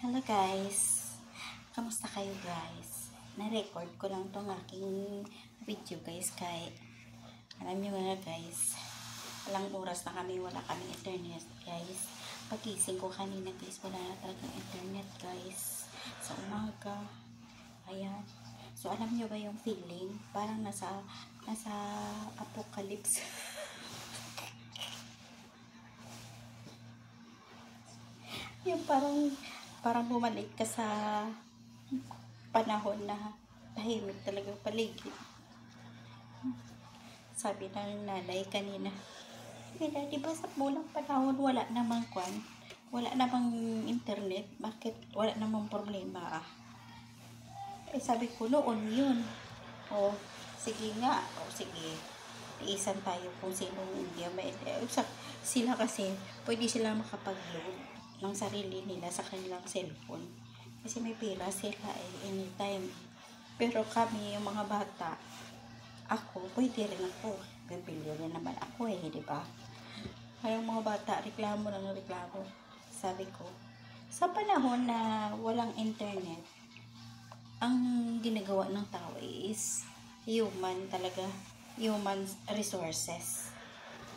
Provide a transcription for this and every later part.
Hello guys! Kamusta kayo guys? Na-record ko lang tong aking video guys kay alam nyo nga guys, walang oras na kami, wala kaming internet guys. Pagising ko kanina guys, wala na talagang internet guys. Sa umaga. Ayan. So alam nyo ba yung feeling? Parang nasa apocalypse. Yung parang bumalik ka sa panahon na tahimik talaga yung paligid. Sabi ng nanay kanina, di ba sa bulang panahon wala namang internet, bakit wala namang problema ah? Eh sabi ko noon yun. O sige nga, sige. Iisan tayo kung sinong hindi may sila kasi pwede silang makapag-load ng sarili nila sa kanilang cellphone kasi may pera sila anytime. Pero kami yung mga bata, ako pwede rin ako, bibili rin naman ako di ba? Kaya mga bata reklamo ng reklamo. Sabi ko sa panahon na walang internet, ang ginagawa ng tao is human resources.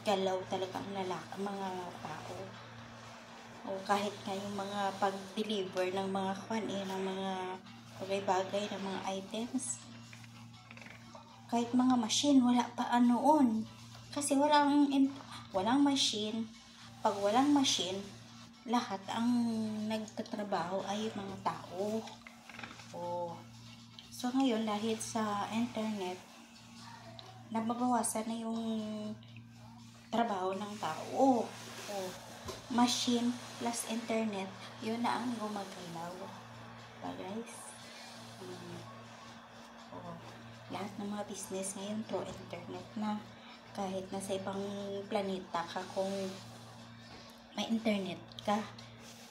Galaw talaga ang mga tao. O kahit nga yung mga pag-deliver ng mga ng mga bagay-bagay ng mga items. Kahit mga machine, wala pa noon. Kasi walang machine. Pag walang machine, lahat ang nagtatrabaho ay mga tao. So ngayon, dahil sa internet, nababawasan na yung trabaho ng tao. Machine plus internet, yun na ang gumagalaw. Diba guys? Lahat ng mga business ngayon through internet na. Kahit nasa ibang planeta ka, kung may internet ka,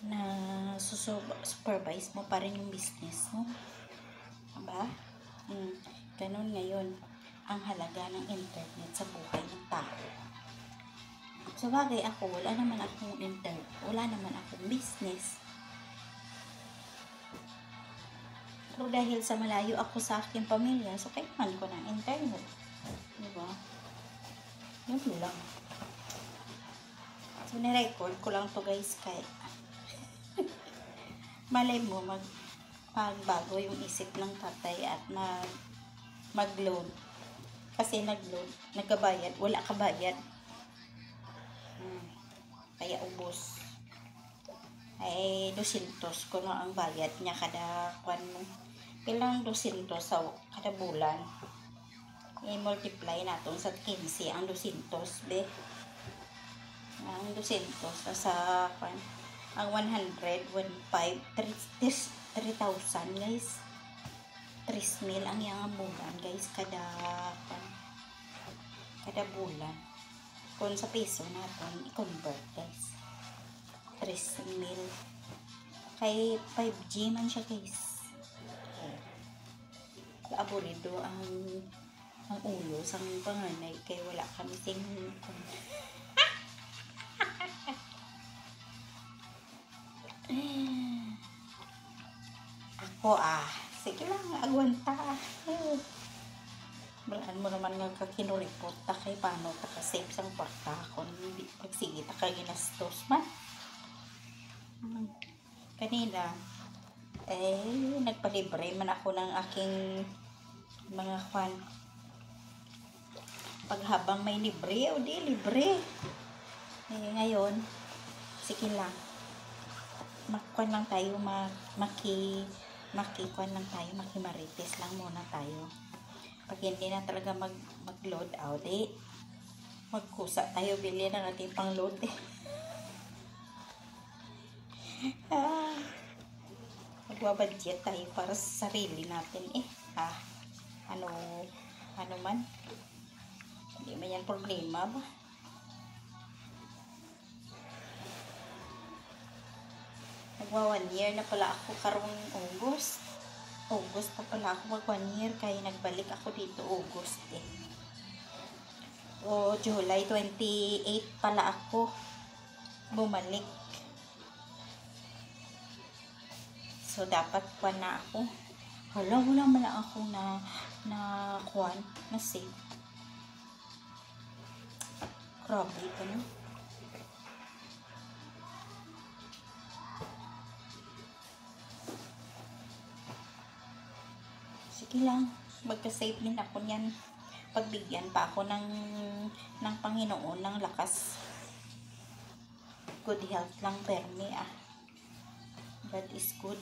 na supervise mo pa rin yung business mo. Diba? Ganun ngayon ang halaga ng internet sa buhay ng tao. So bagay ako, wala naman akong business. Pero dahil sa malayo ako sa aking pamilya, so kailangan ko ng internet. Diba? Yun lang. So nirecord ko lang to guys kay malay mo magbago yung isip ng tatay at mag-load. Kasi nagkabayad, wala kabayad. Kaya ubos. Ay 200 ko na ang bayad niya kada ilang 200 sa kada bulan. I-multiply natin sa 15 ang 200 be. Ang 200 sa ang 100, 3,000 guys. 3,000 ang yang bulan guys kada bulan. Kung sa piso natin i-convert guys, 3,000 kay 5G man siya guys. Aburido ang ulo sang panganay kay wala kami sing ako sige lang agwanta. Balaan mo naman nga kakinuripot ta kay paano ta ka-save sang kwarta kung hindi pagsige ta ka ginastos man. Kanina nagpalibre man ako ng aking mga paghabang may libre o di libre. Ngayon sige lang, lang tayo makimarites lang muna tayo. Pag hindi na talaga mag-load out magkusa tayo, bilhin na natin pang load magbabudget tayo para sa sarili natin ano man, hindi man yan problema ba. Nagwa 1 year na pala ako karong August pa pala ako mag 1 year kaya nagbalik ako dito August July 28 pala ako bumalik. So, dapat kuwan na ako. Hala, wala man lang ako na kuwan, na save. Grabe ito, no? Sige lang, magka-save din ako niyan. Pagbigyan pa ako ng Panginoon ng lakas. Good health lang permi God is good.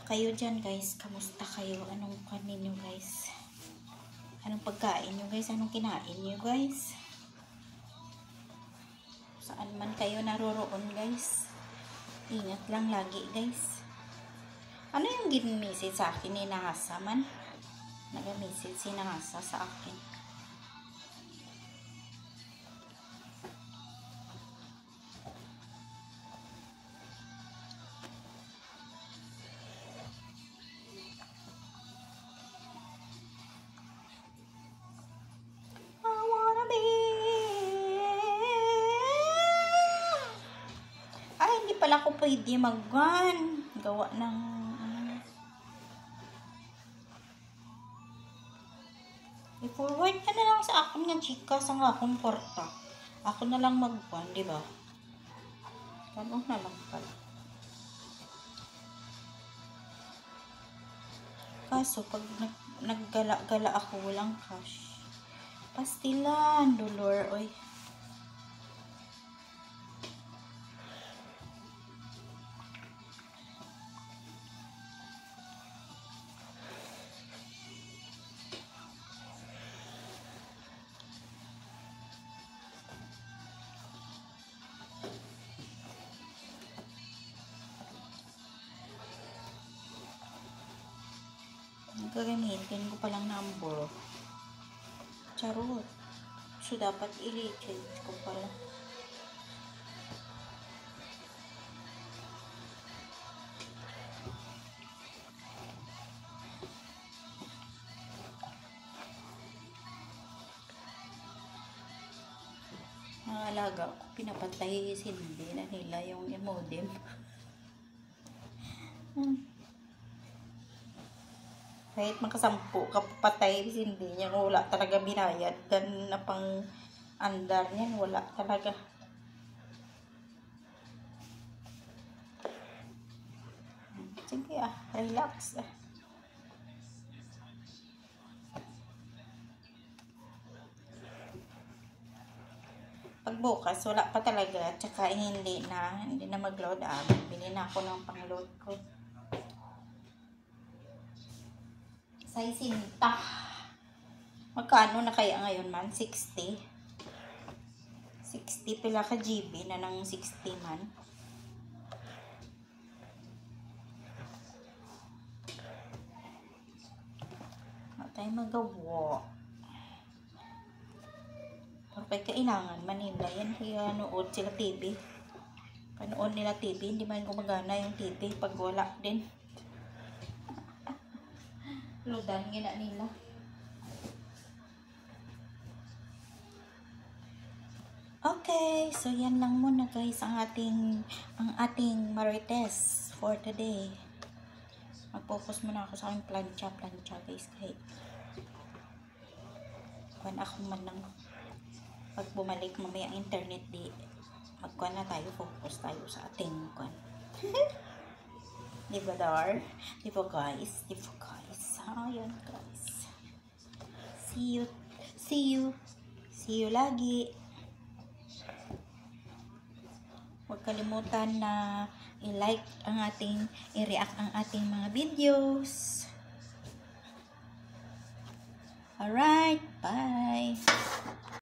Kayo dyan guys, kamusta kayo? Anong kanin nyo guys? Anong pagkain nyo guys? Anong kinain nyo guys? Saan man kayo naroroon guys? Ingat lang lagi guys. Ano yung gin-message sa akin ni Nahasa man? Nag-message si Nahasa sa akin. Pala ko pwede mag-gun. Gawa ng i-forward ka na lang sa akin ng chika sa akong porta. Ako na lang mag-gun, di ba? Tanong na lang pala. Kaso, pag naggala-gala ako, walang cash. Pastilan, dolor, oy. Gagamitin ko palang number. Charot. So, dapat i-change ko pala. Ang alaga ko, pinapatay hindi na nila yung modem. Kahit makasampu ka patay, hindi niya, wala talaga binayad. Dan na pang andar niyan, wala talaga. Sige relax Pagbukas, wala pa talaga. Tsaka hindi na mag-load Bili na ako ng pang-load ko. Size sinta. Magkano na kaya ngayon man? 60. 60 pila ka GB na ng 60 man. Wala tayo magawa. Pagka kailangan Manila yan. Kaya nood sila TV. Panood nila TV. Hindi man gumagana yung TV pag wala din. Ludan gina nila. Okay, so yan lang muna guys ang ating marites for today. Mag-focus muna ako sa aking plancha guys, kahit kuan ako man lang pag bumalik mamaya ang internet magkuan na tayo, focus tayo sa ating kuan. Diba dar? Diba guys? Ayan guys. See you lagi. Huwag kalimutan na i-like i-react ang ating mga videos. Alright, bye.